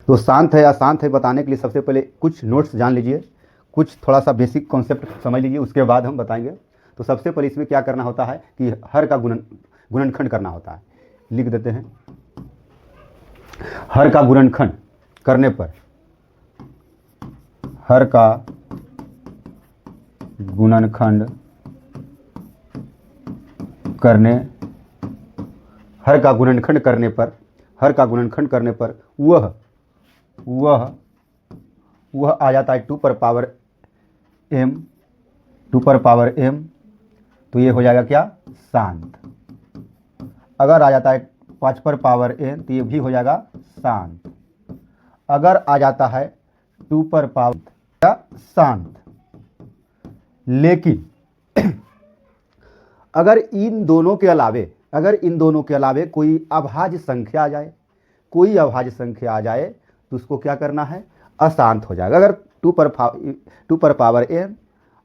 तो शांत है अशांत है बताने के लिए सबसे पहले कुछ नोट्स जान लीजिए, कुछ थोड़ा सा बेसिक कॉन्सेप्ट समझ लीजिए, उसके बाद हम बताएंगे। तो सबसे पहले इसमें क्या करना होता है कि हर का गुणनखंड करना होता है। लिख देते हैं, हर का गुणनखंड करने पर, हर का गुणनखंड करने, हर का गुणनखंड करने पर, हर का गुणनखंड करने पर वह आ जाता है 2 पर पावर m, 2 पर पावर m। तो ये हो जाएगा क्या, शांत। अगर आ जाता है 5 पर पावर n तो ये भी हो जाएगा शांत। अगर आ जाता है 2 पर पावर क्या, शांत। लेकिन अगर इन दोनों के अलावे कोई अभाज्य संख्या आ जाए, कोई अभाज्य संख्या आ जाए तो उसको क्या करना है, अशांत हो जाएगा। अगर 2 पर पावर n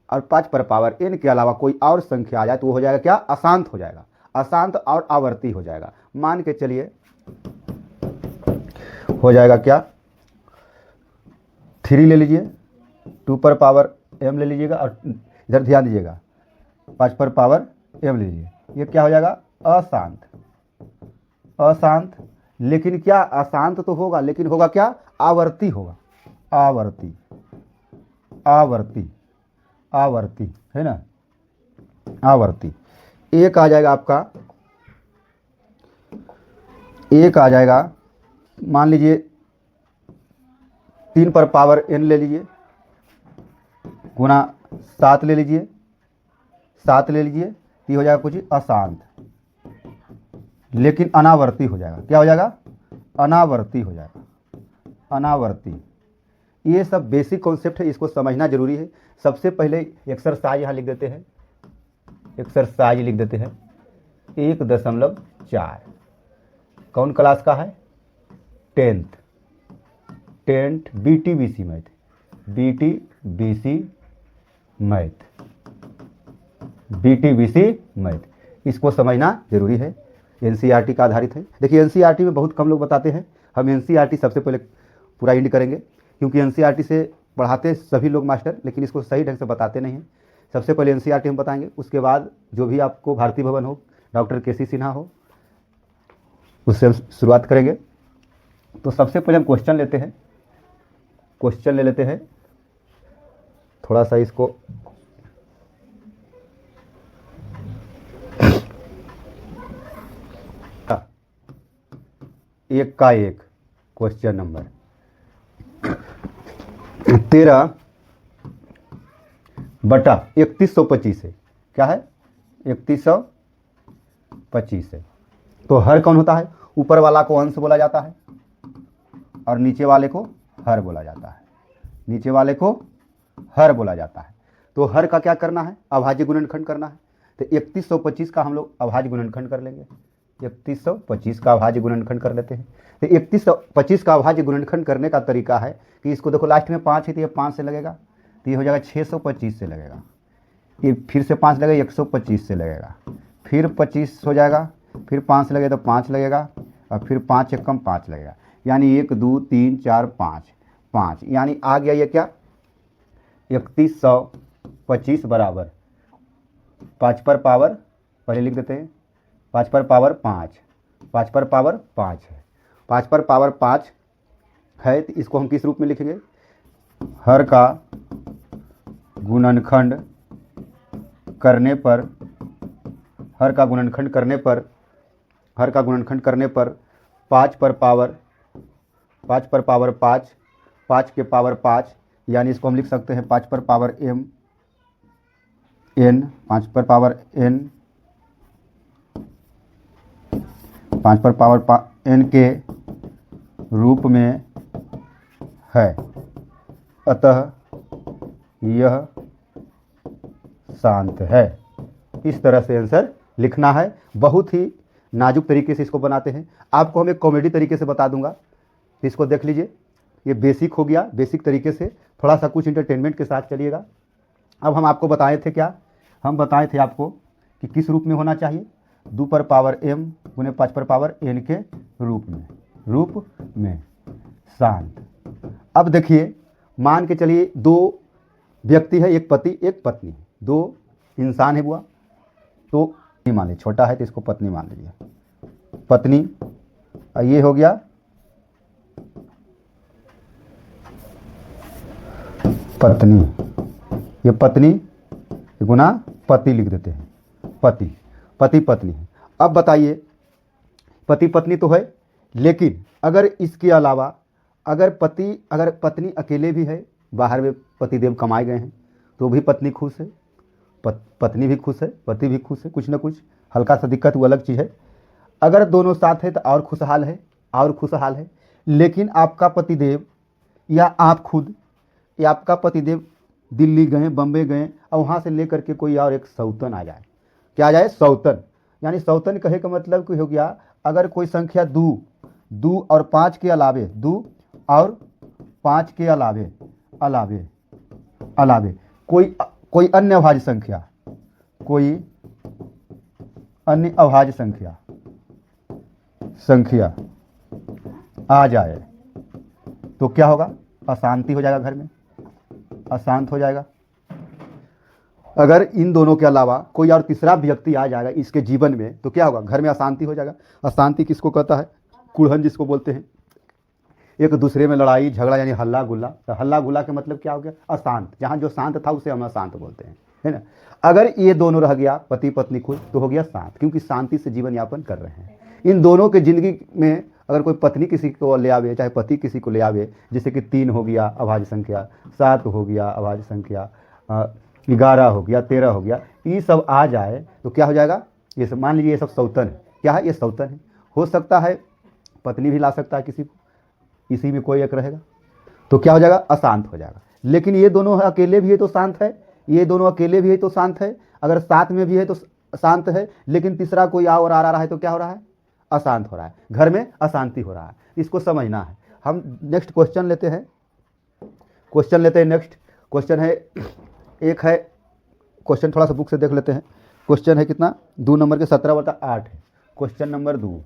और 5 पर पावर n के अलावा कोई और संख्या आ जाए तो वो हो जाएगा क्या, अशांत हो जाएगा। अशांत और आवर्ती हो जाएगा। मान के चलिए हो जाएगा क्या, 3 ले लीजिए, 2 पर पावर m ले लीजिएगा और इधर ध्यान दीजिएगा 5 पर पावर m ले लीजिए। ये क्या हो जाएगा, अशांत। अशांत, लेकिन क्या, अशांत तो होगा लेकिन होगा क्या, आवर्ती होगा। आवर्ती, आवर्ती, आवर्ती है ना, आवर्ती। एक आ जाएगा आपका, एक आ जाएगा, मान लीजिए 3 पर पावर n ले लीजिए गुना 7 ले लीजिए, 7 ले लीजिए, ये हो जाएगा कुछ अशांत लेकिन अनावर्ती हो जाएगा। क्या हो जाएगा, अनावर्ती हो जाएगा, अनावर्ती। ये सब बेसिक कॉन्सेप्ट है, इसको समझना जरूरी है। सबसे पहले एक्सरसाइज यहाँ लिख देते हैं, एक्सरसाइज लिख देते हैं 1.4। कौन क्लास का है, 10th BT-BC math, BT-BC math, BT-BC math. इसको समझना जरूरी है, NCERT का आधारित है। देखिए NCERT में बहुत कम लोग बताते हैं, हम NCERT सबसे पहले पूरा इंड करेंगे, क्योंकि NCERT से पढ़ाते सभी लोग मास्टर, लेकिन इसको सही ढंग से बताते नहीं हैं। सबसे पहले NCERT हम बताएंगे, उसके बाद जो भी आपको भारती भवन हो, डॉक्टर KC सिन्हा हो, उससे हम शुरुआत करेंगे। तो सबसे पहले हम क्वेश्चन लेते हैं, क्वेश्चन ले लेते हैं। थोड़ा सा इसको एक का एक क्वेश्चन नंबर 13/3125 है। क्या है, 3125 है। तो हर कौन होता है, ऊपर वाला को अंश बोला जाता है और नीचे वाले को हर बोला जाता है, नीचे वाले को हर बोला जाता है। तो हर का क्या करना है, अभाज्य गुणनखंड करना है। तो 3125 का हम लोग अभाज्य गुणनखंड कर लेंगे, 3125 का अभाज्य गुणनखंड कर लेते हैं। तो 3125 का अभाज्य गुणनखंड करने का तरीका है कि इसको देखो लास्ट में 5 है तो ये 5 से लगेगा, तो ये हो जाएगा 625 से लगेगा। ये फिर से 5 लगेगा, 125 से लगेगा, फिर 25 हो जाएगा, फिर 5 लगेगा तो 5 लगेगा, और फिर 5 एकम 5 लगेगा, यानी 1 2 3 4 5, 5 यानी आ गया ये क्या, 3125 बराबर 5 पर पावर, पहले लिख देते हैं 5 पर पावर 5, 5 पर पावर 5 है, 5 पर पावर 5 है। तो इसको हम किस रूप में लिखेंगे, हर का गुणनखंड करने पर, हर का गुणनखंड करने पर, हर का गुणनखंड करने पर 5 पर पावर 5 पर पावर 5, 5 के पावर 5, यानी इसको हम लिख सकते हैं 5 पर पावर m n, 5 पर पावर n, 5 पर पावर n के रूप में है। अतः यह शांत है। इस तरह से आंसर लिखना है। बहुत ही नाजुक तरीके से इसको बनाते हैं। आपको हम एक कॉमेडी तरीके से बता दूंगा, इसको देख लीजिए। ये बेसिक हो गया, बेसिक तरीके से थोड़ा सा कुछ इंटरटेनमेंट के साथ चलिएगा। अब हम आपको बताए थे क्या, हम बताए थे आपको कि किस रूप में होना चाहिए, 2 पर पावर m गुने 5 पर पावर n के रूप में शांत। अब देखिए, मान के चलिए दो व्यक्ति है, एक पति एक पत्नी, दो इंसान है बुआ, तो मान लीजिए छोटा है तो इसको पत्नी मान लीजिए, पत्नी, और ये हो गया पत्नी, ये पत्नी गुना पति लिख देते हैं, पति, पति पत्नी है। अब बताइए, पति पत्नी तो है, लेकिन अगर इसके अलावा अगर पत्नी अकेले भी है, बाहर में पतिदेव कमाए गए हैं, तो भी पत्नी खुश है, पत्नी भी खुश है, पति भी खुश है, कुछ ना कुछ हल्का सा दिक्कत वो अलग चीज़ है। अगर दोनों साथ है तो और खुशहाल है, और खुशहाल है। लेकिन आपका पतिदेव या आप खुद या आपका पतिदेव दिल्ली गए, बम्बई गए, और वहाँ से लेकर के कोई और एक सौतन आ जाए, क्या आ जाए, सौतन। यानी सौतन कहे का मतलब कि हो गया, अगर कोई संख्या दो और 5 के अलावे, 2 और 5 के अलावे कोई अन्य अभाज्य संख्या, कोई अन्य अभाज्य संख्या आ जाए तो क्या होगा, अशांति हो जाएगा, घर में अशांत हो जाएगा। अगर इन दोनों के अलावा कोई और तीसरा व्यक्ति आ जाएगा इसके जीवन में तो क्या होगा, घर में अशांति हो जाएगा। अशांति किसको कहता है, कुड़हन जिसको बोलते हैं, एक दूसरे में लड़ाई झगड़ा, यानी हल्ला गुल्ला। तो हल्ला गुल्ला का मतलब क्या हो गया, अशांत। जहाँ जो शांत था उसे हम अशांत बोलते हैं, है ना। अगर ये दोनों रह गया, पति पत्नी खुश, तो हो गया शांत, क्योंकि शांति से जीवन यापन कर रहे हैं। इन दोनों के जिंदगी में अगर कोई पत्नी किसी को ले आवे, चाहे पति किसी को ले आवे, जैसे कि 3 हो गया अभाज्य संख्या, 7 हो गया अभाज्य संख्या, 11 हो गया, 13 हो गया, ये सब आ जाए तो क्या हो जाएगा, ये सब मान लीजिए ये सब सौतन है। क्या है, ये सौतन है। हो सकता है पत्नी भी ला सकता है किसी को, इसी में कोई एक रहेगा, तो क्या हो जाएगा, अशांत हो जाएगा। लेकिन ये दोनों अकेले भी है तो शांत है, ये दोनों अकेले भी है तो शांत है, अगर साथ में भी है तो शांत है, लेकिन तीसरा कोई और आ रहा है तो क्या हो रहा है, अशांत हो रहा है, घर में अशांति हो रहा है। इसको समझना है। हम नेक्स्ट क्वेश्चन लेते हैं, नेक्स्ट क्वेश्चन है, एक है क्वेश्चन, थोड़ा सा बुक से देख लेते हैं। क्वेश्चन है कितना, 2 नंबर के 17/8 है। Question number 2,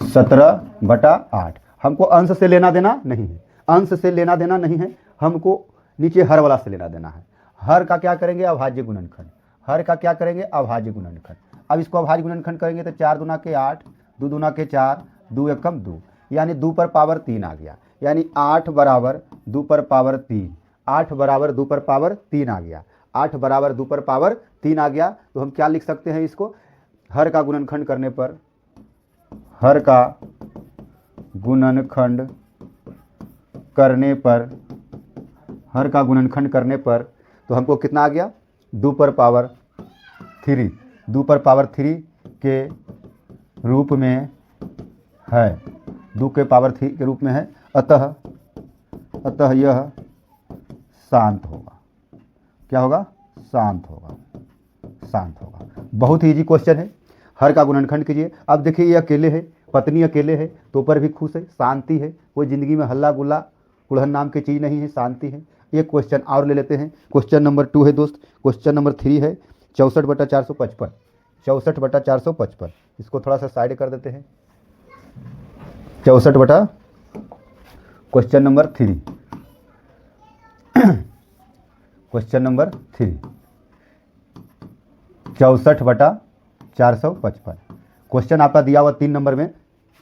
17/8। हमको अंश से लेना देना नहीं है, अंश से लेना देना नहीं है, हमको नीचे हर वाला से लेना देना है। हर का क्या करेंगे, अभाज्य गुणनखंड। हर का क्या करेंगे, अभाज्य गुणनखंड। अब इसको अभाज्य गुणनखंड करेंगे तो 4 दूना के 8, 2 दूना के 4, 2 एकम 2, यानी 2 पर पावर 3 आ गया, यानी 8 बराबर 2 पर पावर 3, 8 बराबर 2 पर पावर 3 आ गया, 8 बराबर 2 पर पावर 3 आ गया। तो हम क्या लिख सकते हैं इसको, हर का गुणनखंड करने पर, हर का गुणनखंड करने पर तो हमको कितना आ गया, 2 पर पावर 3, 2 पर पावर 3 के रूप में है, 2 के पावर 3 के रूप में है। अतः यह शांत होगा। क्या होगा, शांत होगा। बहुत ही इजी क्वेश्चन है। हर का गुणनखंड कीजिए। अब देखिए ये अकेले है, पत्नी अकेले है तो पर भी खुश है, शांति है, कोई ज़िंदगी में हल्ला गुल्ला कुड़हन नाम की चीज़ नहीं है, शांति है। एक क्वेश्चन और ले लेते हैं। क्वेश्चन नंबर 2 है दोस्त, क्वेश्चन नंबर 3 है 64/455, 64/455। इसको थोड़ा सा साइड कर देते हैं। 64 question number 3, question number 3, 64/455। Question आपका दिया हुआ 3 नंबर में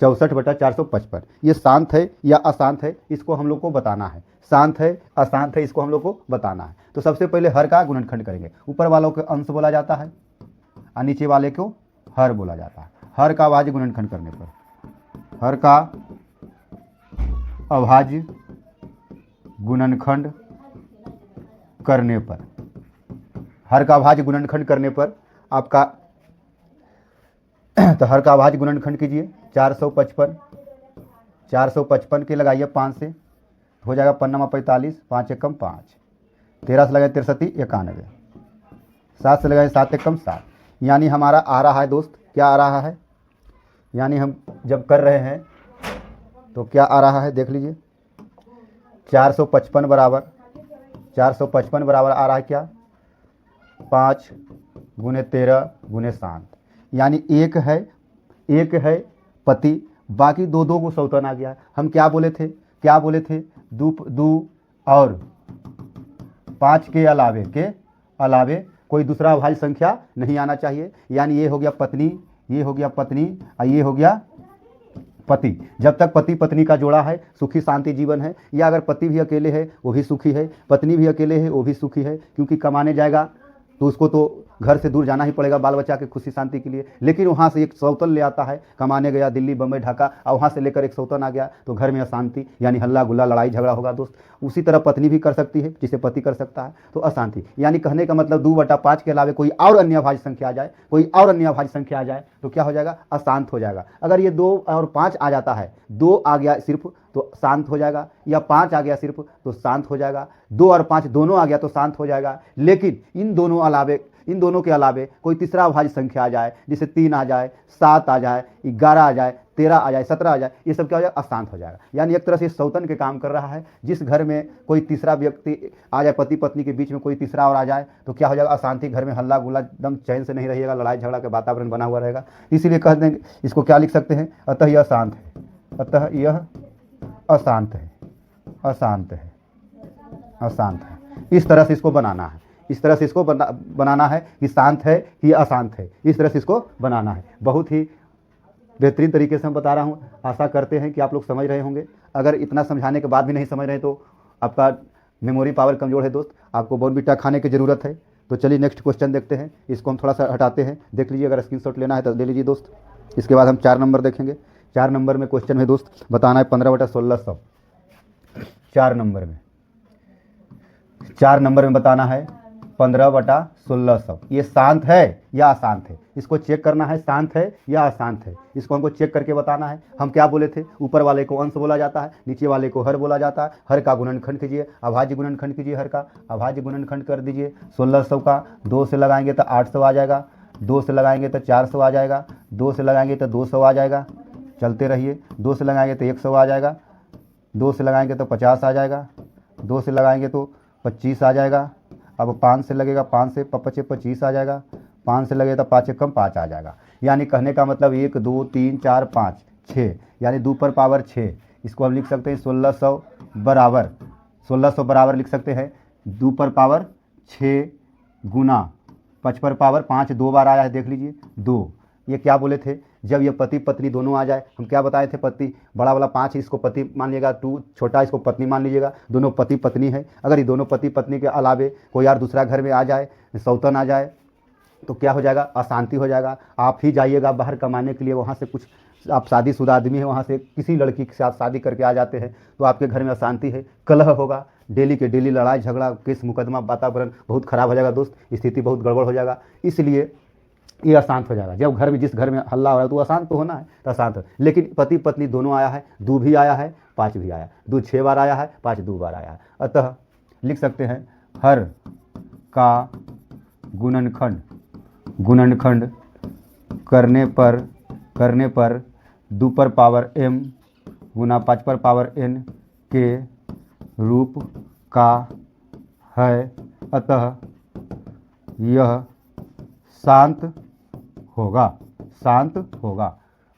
64/455। ये शांत है या अशांत है, इसको हम लोग को बताना है। शांत है अशांत है, इसको हम लोग को बताना है। तो सबसे पहले हर का गुणनखंड करेंगे। ऊपर वालों को अंश बोला जाता है और नीचे वाले को हर बोला जाता है। हर का अभाज्य गुणनखंड करने पर, हर का अभाज्य गुणनखंड करने पर, हर का अभाज्य गुणनखंड करने पर आपका तो हर का अभाज्य गुणनखंड कीजिए। 455 के लगाइए 5 से, हो जाएगा 5×45, 5 एकम 5, 13 से लगाए 63, 91, 7 से लगाए 7 एकम 7। यानी हमारा आ रहा है दोस्त, क्या आ रहा है, यानी हम जब कर रहे हैं तो क्या आ रहा है, देख लीजिए। 455 बराबर आ रहा है क्या, 5 × 13 × 7, यानी एक है पति बाकी दो दो को सौतन आ गया है। हम क्या बोले थे, दू और 5 के अलावे कोई दूसरा अभाज्य संख्या नहीं आना चाहिए। यानी ये हो गया पत्नी, ये हो गया पत्नी और ये हो गया पति। जब तक पति पत्नी का जोड़ा है सुखी शांति जीवन है, या अगर पति भी अकेले है वो भी सुखी है, पत्नी भी अकेले है वो भी सुखी है, क्योंकि कमाने जाएगा तो उसको तो घर से दूर जाना ही पड़ेगा बाल बच्चा के खुशी शांति के लिए। लेकिन वहाँ से एक सौतन ले आता है, कमाने गया दिल्ली बम्बई ढाका और वहाँ से लेकर एक सौतन आ गया तो घर में अशांति, यानी हल्ला गुल्ला लड़ाई झगड़ा होगा दोस्त। उसी तरह पत्नी भी कर सकती है जिसे पति कर सकता है, तो अशांति। यानी कहने का मतलब 2/5 के अलावे कोई और अन्य अभाज्य संख्या आ जाए, तो क्या हो जाएगा, अशांत हो जाएगा। अगर ये 2 और 5 आ जाता है, 2 आ गया सिर्फ तो शांत हो जाएगा, या 5 आ गया सिर्फ तो शांत हो जाएगा, 2 और 5 दोनों आ गया तो शांत हो जाएगा। लेकिन इन दोनों के अलावे कोई तीसरा अभाज्य संख्या आ जाए, जैसे 3 आ जाए, 7 आ जाए, 11 आ जाए, 13 आ जाए, 17 आ जाए, ये सब क्या हो जाएगा, अशांत हो जाएगा। यानी एक तरह से सौतन के काम कर रहा है। जिस घर में कोई तीसरा व्यक्ति आ जाए, पति पत्नी के बीच में कोई तीसरा और आ जाए तो क्या हो जाएगा, अशांति। घर में हल्ला गुल्ला, एकदम चैन से नहीं रहिएगा, लड़ाई झगड़ा का वातावरण बना हुआ रहेगा। इसीलिए कह देंगे, इसको क्या लिख सकते हैं, अतः यह शांत है, अतः यह अशांत है, अशांत है। इस तरह से इसको बनाना है, इस तरह से इसको बनाना है कि शांत है कि अशांत है, इस तरह से इसको बनाना है। बहुत ही बेहतरीन तरीके से हम बता रहा हूँ, आशा करते हैं कि आप लोग समझ रहे होंगे। अगर इतना समझाने के बाद भी नहीं समझ रहे तो आपका मेमोरी पावर कमज़ोर है दोस्त, आपको बॉर्नविटा खाने की ज़रूरत है। तो चलिए नेक्स्ट क्वेश्चन देखते हैं, इसको हम थोड़ा सा हटाते हैं, देख लीजिए। अगर स्क्रीनशॉट लेना है तो ले लीजिए दोस्त। इसके बाद हम 4 नंबर देखेंगे। 4 नंबर में क्वेश्चन है दोस्त, बताना है 15/1600। 4 नंबर में बताना है 15/1600। ये शांत है या अशांत है, इसको चेक करना है, शांत है या अशांत है, इसको हमको चेक करके बताना है। हम क्या बोले थे, ऊपर वाले को अंश बोला जाता है, नीचे वाले को हर बोला जाता है। हर का गुणनखंड कीजिए, अभाज्य गुणनखंड कीजिए, हर का अभाज्य गुणनखंड कर दीजिए। 1600 का 2 से लगाएंगे तो 800 आ जाएगा, 2 से लगाएंगे तो 400 आ जाएगा, 2 से लगाएंगे तो 200 आ जाएगा। चलते रहिए, 2 से लगाएंगे तो 100 आ जाएगा, 2 से लगाएंगे तो 50 आ जाएगा, 2 से लगाएंगे तो 25 आ जाएगा। अब 5 से लगेगा, 5 से 25 आ जाएगा, 5 से लगेगा तो 5 से कम 5 आ जाएगा। यानी कहने का मतलब 1 2 3 4 5 6, यानी 2 पर पावर 6। इसको हम लिख सकते हैं 1600 बराबर लिख सकते हैं 2 पर पावर 6 गुना 5 पर पावर 5 2 बार आया है, देख लीजिए 2। ये क्या बोले थे, जब ये पति पत्नी दोनों आ जाए, हम क्या बताए थे, पति बड़ा वाला 5 इसको पति मान लीजिएगा, 2 छोटा इसको पत्नी मान लीजिएगा, दोनों पति पत्नी है। अगर ये दोनों पति पत्नी के अलावे कोई यार दूसरा घर में आ जाए, सौतन आ जाए, तो क्या हो जाएगा, अशांति हो जाएगा। आप ही जाइएगा बाहर कमाने के लिए, वहाँ से कुछ आप शादीशुदा आदमी है, वहाँ से किसी लड़की के साथ शादी करके आ जाते हैं तो आपके घर में अशांति है, कलह होगा, डेली के डेली लड़ाई झगड़ा, केस मुकदमा, वातावरण बहुत खराब हो जाएगा दोस्त, स्थिति बहुत गड़बड़ हो जाएगा। इसलिए ये अशांत हो जाएगा। जब घर में, जिस घर में हल्ला हो रहा है तो अशांत तो होना है, तो अशांत है। लेकिन पति पत्नी दोनों आया है, 2 भी आया है, 5 भी आया, 2 6 बार आया है, 5 2 बार आया है। अतः लिख सकते हैं हर का गुणनखंड करने पर 2 पर पावर m गुना 5 पर पावर n के रूप का है। अतः यह शांत होगा।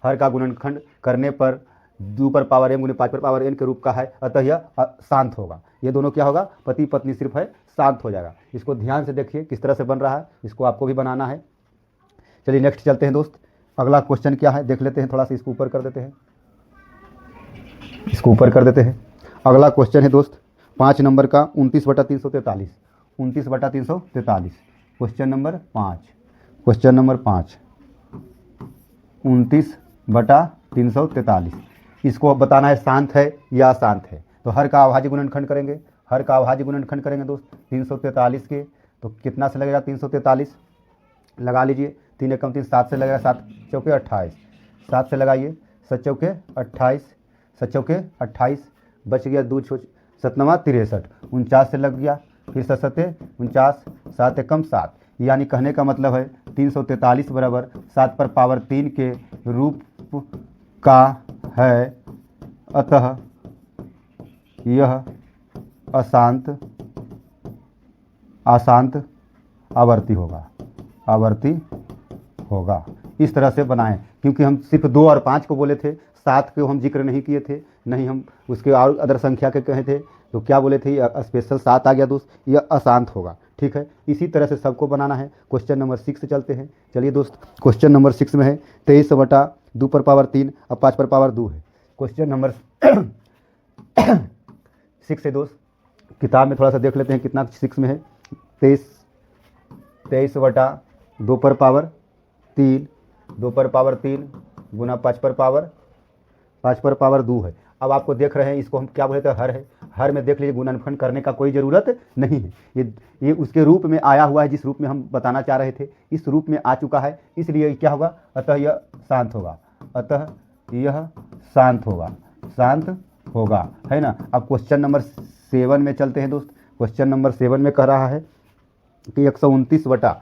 हर का गुणनखंड करने पर 2 पर पावर m गुने 5 पर पावर n के रूप का है, अतः यह शांत होगा। ये दोनों क्या होगा, पति पत्नी सिर्फ है, शांत हो जाएगा। इसको ध्यान से देखिए किस तरह से बन रहा है, इसको आपको भी बनाना है। चलिए नेक्स्ट चलते हैं दोस्त। अगला क्वेश्चन क्या है देख लेते हैं, थोड़ा सा इसको ऊपर कर देते हैं, अगला क्वेश्चन है दोस्त 5 नंबर का 29/343। 29/343 क्वेश्चन नंबर 5 29/343। इसको बताना है शांत है या अशांत है। तो हर का अभाज्य गुणनखंड करेंगे, दोस्त 343 के। तो कितना से लगेगा, 343 लगा लीजिए, 3 एकम 3 7 से लगेगा, 7 चौके 28, 7 से लगाइए, 7 चौके 28, बच गया 2 7 9 63, 49 से लग गया, फिर 7 49, 7 एकम 7। यानी कहने का मतलब है 343 बराबर 7 पर पावर 3 के रूप का है। अतः यह अशांत आवर्ती होगा। इस तरह से बनाएं, क्योंकि हम सिर्फ 2 और 5 को बोले थे, 7 के हम जिक्र नहीं किए थे, नहीं हम उसके और अदर संख्या के कहे थे, तो क्या बोले थे, ये स्पेशल 7 आ गया दोस्त, यह अशांत होगा। ठीक है, इसी तरह से सबको बनाना है। क्वेश्चन नंबर 6 से चलते हैं। चलिए दोस्त, क्वेश्चन नंबर 6 में है 23/2 पर पावर 3 और 5 पर पावर 2 है। क्वेश्चन नंबर 6 है दोस्त, किताब में थोड़ा सा देख लेते हैं कितना 6 में है। 23/2 पर पावर 3, 2 पर पावर 3 गुना 5 पर पावर 2 है। अब आपको देख रहे हैं, इसको हम क्या बोलते हैं, हर है। हर में देख लीजिए, गुणनफल करने का कोई ज़रूरत नहीं है, ये उसके रूप में आया हुआ है, जिस रूप में हम बताना चाह रहे थे, इस रूप में आ चुका है, इसलिए क्या होगा, अतः यह शांत होगा, अतः यह शांत होगा, है ना। अब क्वेश्चन नंबर 7 में चलते हैं दोस्त। क्वेश्चन नंबर 7 में कह रहा है कि 129 बटा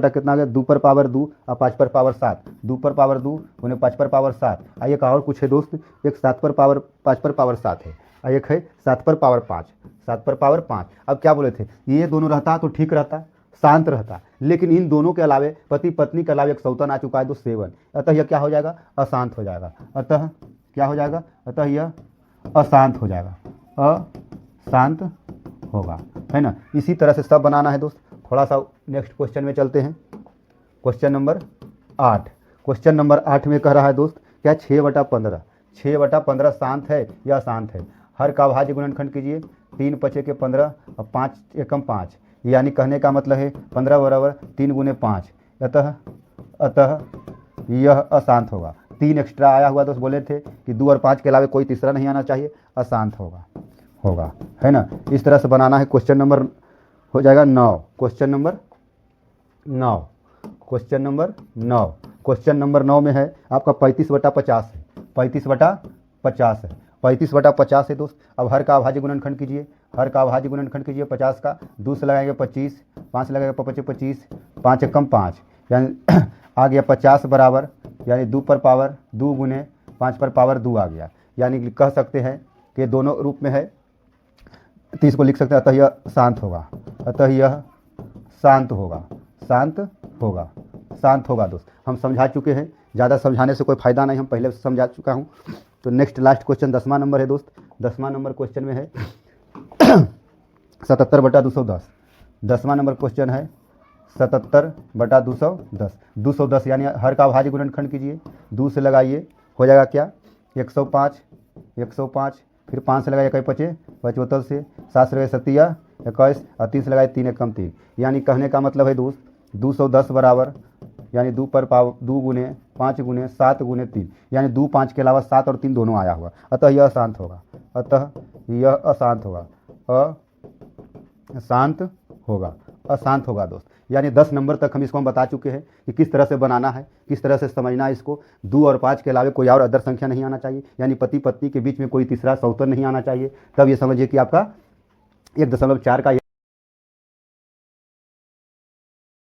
कितना आ गया, 2 पर पावर 2 और 5 पर पावर 7, 2 पर पावर 2 उन्हें 5 पर पावर 7। आइए एक और कुछ है दोस्त, एक 7 पर पावर 5 पर पावर 7 है, और एक है 7 पर पावर 5। अब क्या बोले थे, ये दोनों रहता तो ठीक रहता, शांत रहता, लेकिन इन दोनों के अलावे पति पत्नी के अलावे एक सौतन आ चुका है तो 7, अतः यह क्या हो जाएगा, अशांत हो जाएगा। अतः क्या हो जाएगा, अतः यह अशांत हो जाएगा, अशांत होगा, है ना। इसी तरह से सब बनाना है दोस्त। थोड़ा सा नेक्स्ट क्वेश्चन में चलते हैं। Question number 8। क्वेश्चन नंबर 8 में कह रहा है दोस्त, क्या 6/15 शांत है या अशांत है। हर का अभाज्य गुणनखंड कीजिए, 3 × 15 और 5 × 5, यानी कहने का मतलब है 15 = 3 × 5, अतः यह अशांत होगा। 3 एक्स्ट्रा आया हुआ दोस्त, बोले थे कि 2 और 5 के अलावा कोई तीसरा नहीं आना चाहिए, अशांत होगा, है ना। इस तरह से बनाना है। क्वेश्चन नंबर हो जाएगा 9। क्वेश्चन नंबर 9 में है आपका 35/50 है, 35/50 है दोस्त। अब हर का अभाज्य गुणनखंड कीजिए, 50 का 2 से लगाएंगे 25, 5 से लगेगा 25, 5 × 5, यानी आ गया 50 बराबर, यानी 2 पर पावर 2 गुने 5 पर पावर 2 आ गया, यानी कह सकते हैं कि दोनों रूप में है, तो इसको लिख सकते हैं, अतः यह शांत होगा, शांत होगा दोस्त। हम समझा चुके हैं, ज़्यादा समझाने से कोई फ़ायदा नहीं, हम पहले से समझा चुका हूँ। तो नेक्स्ट लास्ट क्वेश्चन 10वां नंबर है दोस्त। 10वां नंबर क्वेश्चन में है 77/210। 10वां नंबर क्वेश्चन है 77/210। 210 यानी हर का अभाज्य गुणनखंड कीजिए, 2 से लगाइए, हो जाएगा क्या, 105, फिर 5 से लगाइए 25, 75 से 7 से लगाइए 27, 21 और 3 से लगाइए 3 × 3, यानी कहने का मतलब है दोस्त 210 बराबर, यानी 2 पर पावर 2 गुने 5 गुने 7 गुने 3, यानी 2 5 के अलावा 7 और 3 दोनों आया हुआ, अतः यह अशांत होगा दोस्त। यानी 10 नंबर तक हम इसको बता चुके हैं कि किस तरह से बनाना है, किस तरह से समझना है इसको। 2 और 5 के अलावा कोई और अदर संख्या नहीं आना चाहिए, यानी पति पत्नी के बीच में कोई तीसरा सौतन नहीं आना चाहिए। तब ये समझिए कि आपका 1.4 का